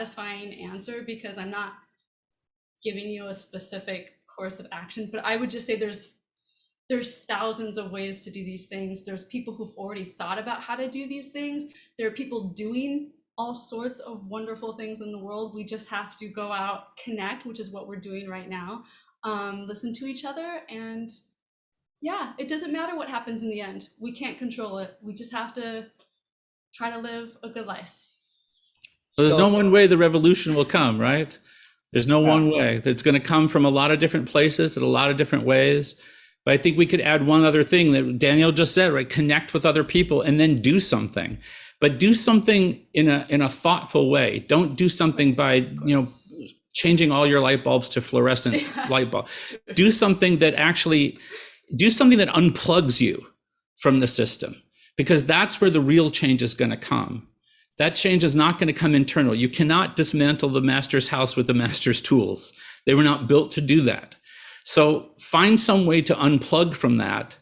satisfying answer because I'm not giving you a specific course of action, but I would just say there's thousands of ways to do these things. There's people who've already thought about how to do these things. There are people doing all sorts of wonderful things in the world. We just have to go out, connect, which is what we're doing right now, listen to each other, and yeah, it doesn't matter what happens in the end. We can't control it. We just have to try to live a good life. So there's no one way the revolution will come, right? There's no one way. It's going to come from a lot of different places in a lot of different ways. But I think we could add one other thing that Danielle just said, right? Connect with other people and then do something. But do something in a thoughtful way. Don't do something by, changing all your light bulbs to fluorescent light bulb. Do something that unplugs you from the system, because that's where the real change is going to come. That change is not going to come internal. You cannot dismantle the master's house with the master's tools. They were not built to do that. So find some way to unplug from that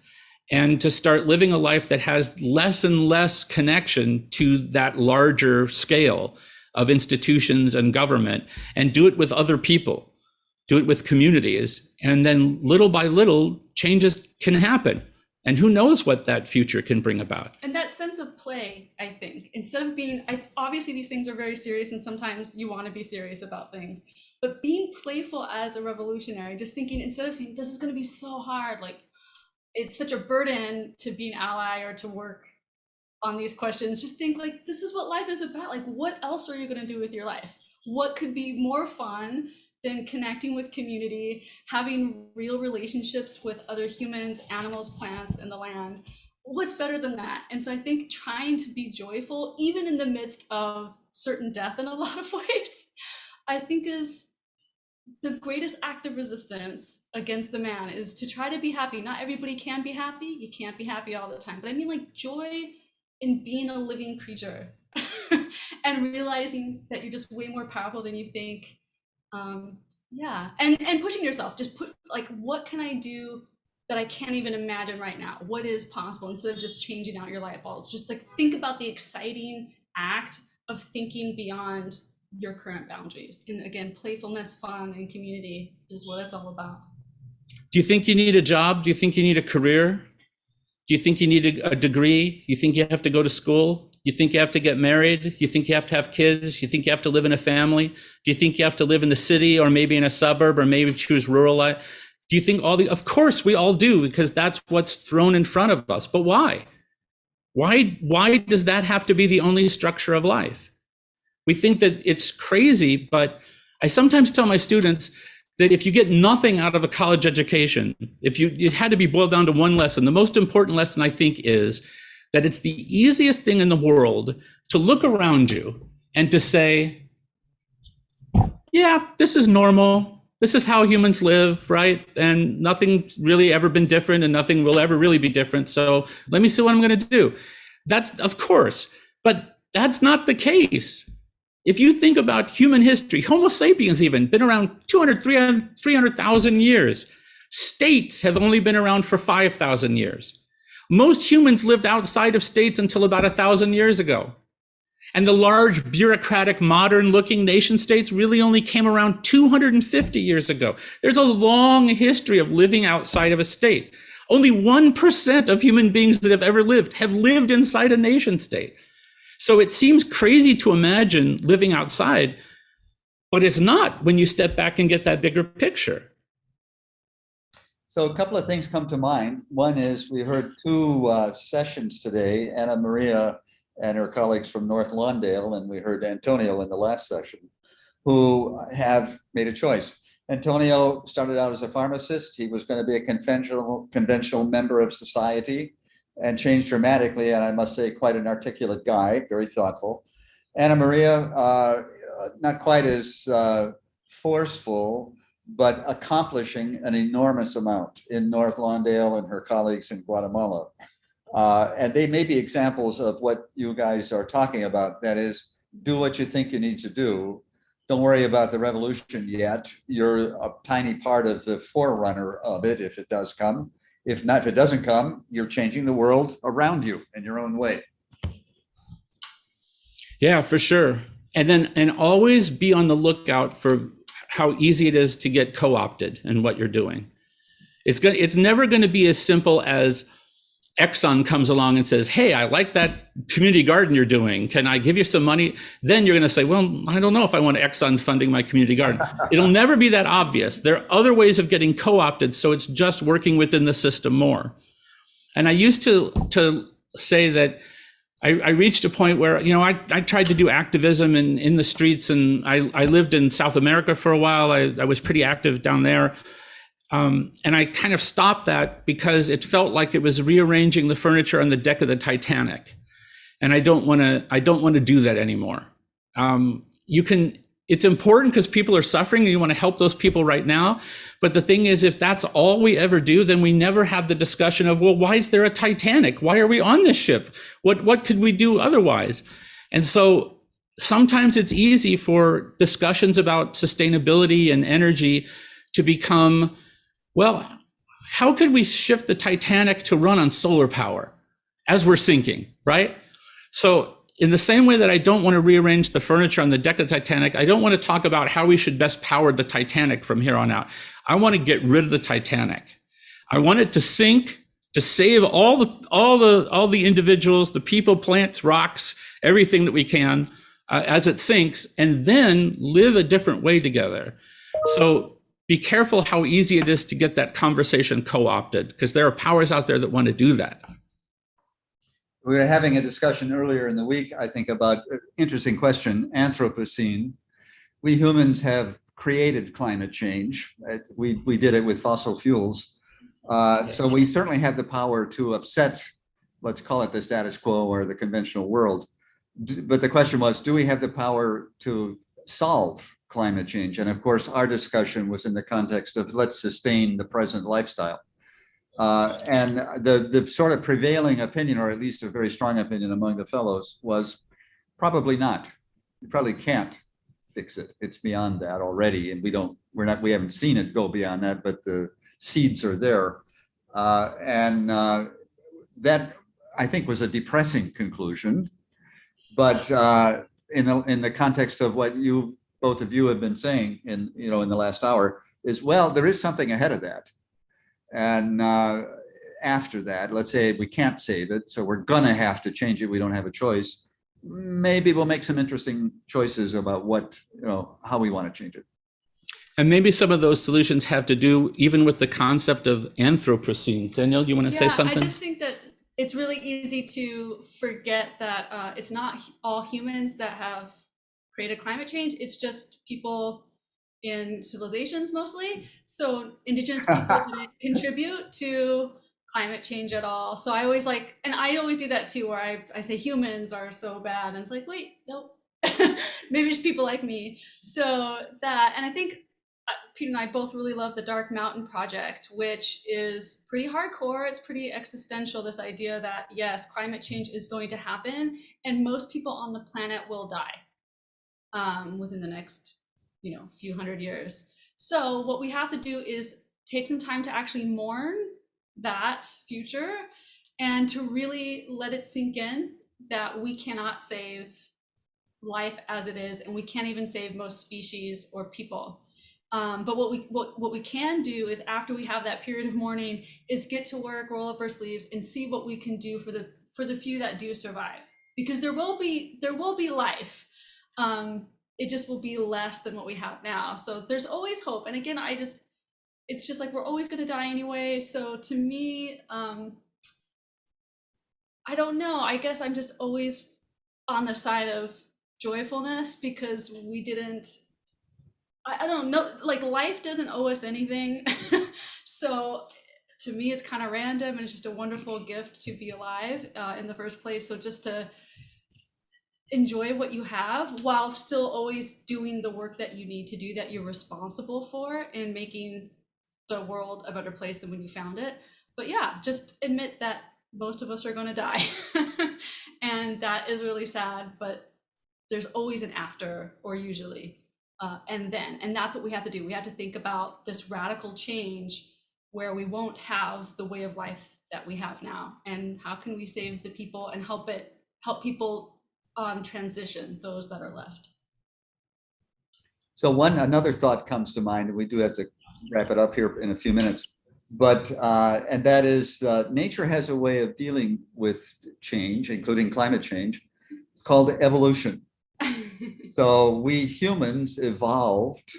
and to start living a life that has less and less connection to that larger scale of institutions and government, and do it with other people, do it with communities. And then little by little, changes can happen. And who knows what that future can bring about. And that sense of play, I think, instead of being, obviously these things are very serious and sometimes you want to be serious about things, but being playful as a revolutionary, just thinking, instead of saying, this is going to be so hard, like it's such a burden to be an ally or to work on these questions, just think like, this is what life is about. Like, what else are you going to do with your life? What could be more fun than connecting with community, having real relationships with other humans, animals, plants, and the land? What's better than that? And so I think trying to be joyful, even in the midst of certain death in a lot of ways, I think is the greatest act of resistance against the man, is to try to be happy. Not everybody can be happy. You can't be happy all the time. But I mean, like, joy in being a living creature and realizing that you're just way more powerful than you think. And pushing yourself, just put like, what can I do that I can't even imagine right now? What is possible? Instead of just changing out your light bulbs, just like think about the exciting act of thinking beyond your current boundaries. And again, playfulness, fun, and community is what it's all about. Do you think you need a job? Do you think you need a career? Do you think you need a degree? You think you have to go to school? You think you have to get married? You think you have to have kids? You think you have to live in a family? Do you think you have to live in the city or maybe in a suburb or maybe choose rural life? Do you think of course we all do, because that's what's thrown in front of us. But why? Why does that have to be the only structure of life? We think that it's crazy, but I sometimes tell my students that if you get nothing out of a college education, it had to be boiled down to one lesson. The most important lesson, I think, is that it's the easiest thing in the world to look around you and to say, yeah, this is normal. This is how humans live, right? And nothing's really ever been different and nothing will ever really be different. So let me see what I'm going to do. That's, of course, but that's not the case. If you think about human history, Homo sapiens even been around 200, 300,000 years. States have only been around for 5,000 years. Most humans lived outside of states until about 1,000 years ago. And the large, bureaucratic, modern-looking nation states really only came around 250 years ago. There's a long history of living outside of a state. Only 1% of human beings that have ever lived have lived inside a nation state. So it seems crazy to imagine living outside, but it's not when you step back and get that bigger picture. So a couple of things come to mind. One is we heard two sessions today, Anna Maria and her colleagues from North Lawndale, and we heard Antonio in the last session, who have made a choice. Antonio started out as a pharmacist. He was going to be a conventional member of society, and changed dramatically, and I must say quite an articulate guy, very thoughtful. Anna Maria, not quite as forceful, but accomplishing an enormous amount in North Lawndale and her colleagues in Guatemala. And they may be examples of what you guys are talking about. That is, do what you think you need to do. Don't worry about the revolution yet. You're a tiny part of the forerunner of it if it does come. If not, if it doesn't come, you're changing the world around you in your own way. Yeah, for sure. and always be on the lookout for how easy it is to get co-opted in what you're doing. It's never going to be as simple as Exxon comes along and says, hey, I like that community garden you're doing. Can I give you some money? Then you're going to say, well, I don't know if I want Exxon funding my community garden. It'll never be that obvious. There are other ways of getting co-opted, so it's just working within the system more. And I used to say that I reached a point where, I tried to do activism in the streets, and I lived in South America for a while. I was pretty active down there. And I kind of stopped that because it felt like it was rearranging the furniture on the deck of the Titanic. And I don't want to do that anymore. It's important because people are suffering and you want to help those people right now. But the thing is, if that's all we ever do, then we never have the discussion of, well, why is there a Titanic? Why are we on this ship? What could we do otherwise? And so sometimes it's easy for discussions about sustainability and energy to become, well, how could we shift the Titanic to run on solar power as we're sinking, right? So in the same way that I don't want to rearrange the furniture on the deck of the Titanic, I don't want to talk about how we should best power the Titanic from here on out. I want to get rid of the Titanic. I want it to sink, to save all the individuals, the people, plants, rocks, everything that we can as it sinks, and then live a different way together. So be careful how easy it is to get that conversation co-opted, because there are powers out there that want to do that. We were having a discussion earlier in the week, I think, about an interesting question, Anthropocene. We humans have created climate change. We did it with fossil fuels. So we certainly have the power to upset, let's call it the status quo or the conventional world. But the question was, do we have the power to solve climate change? And of course, our discussion was in the context of let's sustain the present lifestyle. And the sort of prevailing opinion, or at least a very strong opinion among the fellows, was probably not. You probably can't fix it. It's beyond that already, and we haven't seen it go beyond that, but the seeds are there. That I think was a depressing conclusion. But in the context of what both of you have been saying in the last hour, is, well, there is something ahead of that. And after that, let's say we can't save it, so we're gonna have to change it. We don't have a choice. Maybe we'll make some interesting choices about how we want to change it. And maybe some of those solutions have to do even with the concept of Anthropocene. Danielle, you want to say something? I just think that it's really easy to forget that it's not all humans that have created climate change. It's just people in civilizations mostly. So indigenous people didn't contribute to climate change at all. So I always and I always do that too, where I say humans are so bad, and it's like, wait, nope. Maybe it's people like me. So that, and I think Peter and I both really love the Dark Mountain Project, which is pretty hardcore. It's pretty existential, this idea that yes, climate change is going to happen and most people on the planet will die within the next few hundred years. So what we have to do is take some time to actually mourn that future and to really let it sink in that we cannot save life as it is, and we can't even save most species or people. But what we can do is, after we have that period of mourning, is get to work, roll up our sleeves, and see what we can do for the few that do survive, because there will be life. It just will be less than what we have now. So there's always hope. And again, it's just like we're always going to die anyway. So to me, I don't know. I guess I'm just always on the side of joyfulness, because we didn't. I don't know. Like, life doesn't owe us anything. So to me, it's kind of random, and it's just a wonderful gift to be alive in the first place. So just to enjoy what you have while still always doing the work that you need to do, that you're responsible for, in making the world a better place than when you found it. But yeah, just admit that most of us are going to die. And that is really sad, but there's always an after, or usually, and then, and that's what we have to do. We have to think about this radical change where we won't have the way of life that we have now, and how can we save the people and help people transition, those that are left. So another thought comes to mind, and we do have to wrap it up here in a few minutes. But and that is nature has a way of dealing with change, including climate change, called evolution. So we humans evolved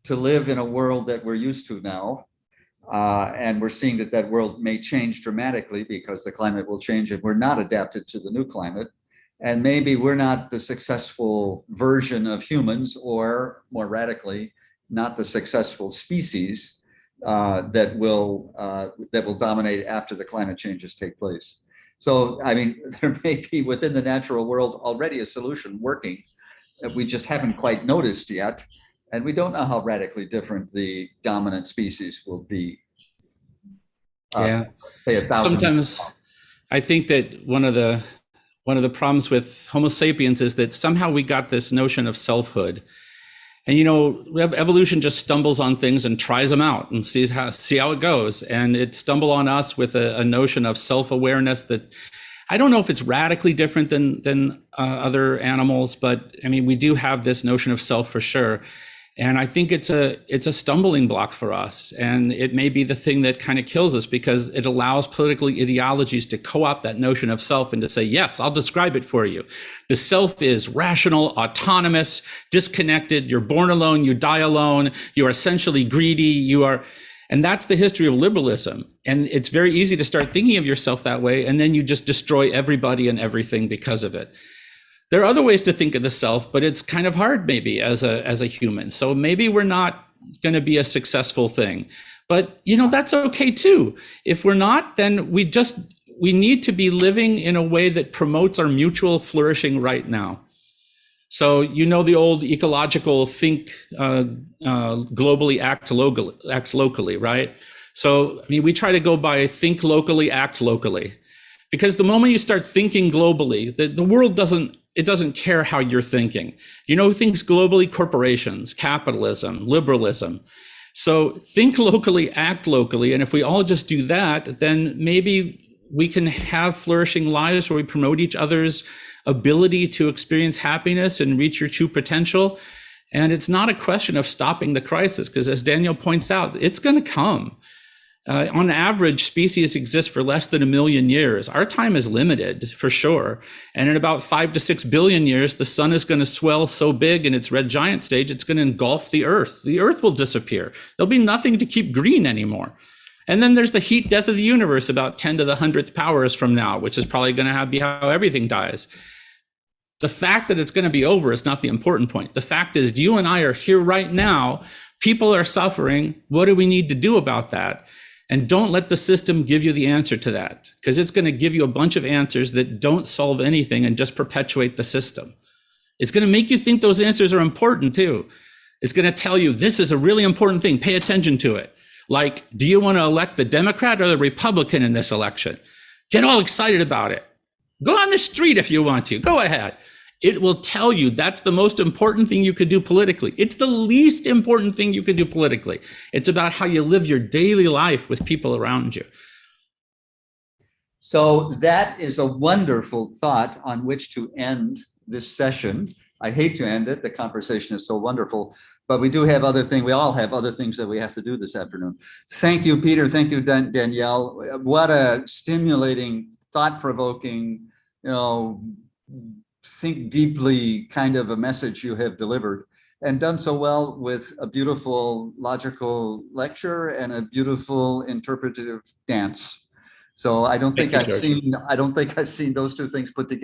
to live in a world that we're used to now. And we're seeing that that world may change dramatically because the climate will change and we're not adapted to the new climate. And maybe we're not the successful version of humans, or more radically, not the successful species that will dominate after the climate changes take place. So, I mean, there may be within the natural world already a solution working that we just haven't quite noticed yet. And we don't know how radically different the dominant species will be. Yeah. Let's say 1,000. Sometimes I think that one of the problems with Homo sapiens is that somehow we got this notion of selfhood. And, you know, evolution just stumbles on things and tries them out and see how it goes. And it stumbled on us with a notion of self-awareness that I don't know if it's radically different than other animals, but I mean, we do have this notion of self for sure. And I think it's a stumbling block for us. And it may be the thing that kind of kills us, because it allows political ideologies to co-opt that notion of self and to say, yes, I'll describe it for you. The self is rational, autonomous, disconnected. You're born alone, you die alone. You're essentially greedy. And that's the history of liberalism. And it's very easy to start thinking of yourself that way. And then you just destroy everybody and everything because of it. There are other ways to think of the self, but it's kind of hard maybe as a human. So maybe we're not going to be a successful thing, but you know, that's okay too. If we're not, then we need to be living in a way that promotes our mutual flourishing right now. So, you know, the old ecological think globally, act locally, right? So, I mean, we try to go by think locally, act locally, because the moment you start thinking globally, the world doesn't care how you're thinking. You know who thinks globally? Corporations, capitalism, liberalism. So think locally, act locally. And if we all just do that, then maybe we can have flourishing lives where we promote each other's ability to experience happiness and reach your true potential. And it's not a question of stopping the crisis, because as Danielle points out, it's going to come. On average, species exist for less than 1 million years. Our time is limited, for sure. And in about 5 to 6 billion years, the sun is going to swell so big in its red giant stage, it's going to engulf the Earth. The Earth will disappear. There'll be nothing to keep green anymore. And then there's the heat death of the universe about 10 to the 100th powers from now, which is probably going to be how everything dies. The fact that it's going to be over is not the important point. The fact is, you and I are here right now. People are suffering. What do we need to do about that? And don't let the system give you the answer to that, because it's going to give you a bunch of answers that don't solve anything and just perpetuate the system. It's going to make you think those answers are important too. It's going to tell you this is a really important thing. Pay attention to it. Like, do you want to elect the Democrat or the Republican in this election? Get all excited about it. Go on the street if you want to. Go ahead. It will tell you that's the most important thing you could do politically. It's the least important thing you could do politically. It's about how you live your daily life with people around you. So that is a wonderful thought on which to end this session. I hate to end it. The conversation is so wonderful, but we do have other things. We all have other things that we have to do this afternoon. Thank you, Peter. Thank you, Danielle. What a stimulating, thought-provoking, think deeply kind of a message you have delivered, and done so well with a beautiful logical lecture and a beautiful interpretive dance. So I don't think I've seen those two things put together.